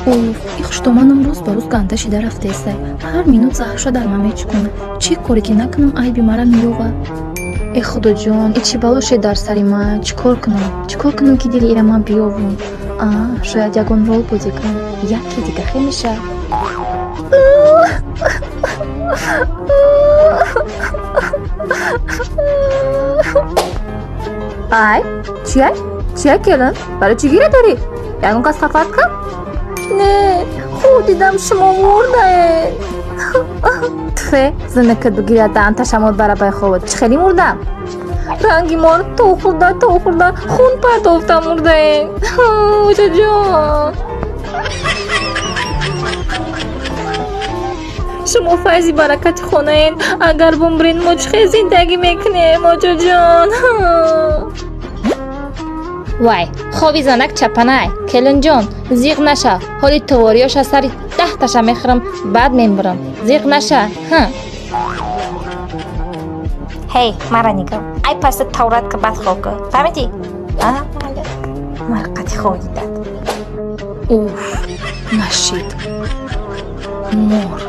уф, их что манам рӯз ба рӯз ганда шида рафтаестай. Ҳар минут заҳша дар ман мечукона. Чӣ коре ки накунам айби мара меёва? Эй худоҷон, и чӣ балоше дар сари ман? Чӣ кор кунам ки дили ира ман биёвум? Шояд ягон рол бозӣ кунам. Яке дига хе меша. Ай, чия келин? Барои чӣ гира дорӣ? Ягон кас хафат кар? Не, худ дидам шумо мурдаед. Тфе, зиндака дугирядан ташаммуд бара байховод. Чӣ хеле мурдам? Ранги мор то хурда хун партофта мурдаед. Оҷаҷон. шумо файзи баракати хонаед. Агар бумрин мо чӣ хел зиндагӣ мекунем оҷаҷон? вай хоби занак чапанай келинҷон зиқ наша ҳоли товориёша сари 10 таша мехӯрам баъд мемурам зиқ наша Hey, мара нигоҳ. Ай паста таврат ка бад хоб кун. Фаҳмидӣ? Марқати ходи дад. Уф, нашид. Мор.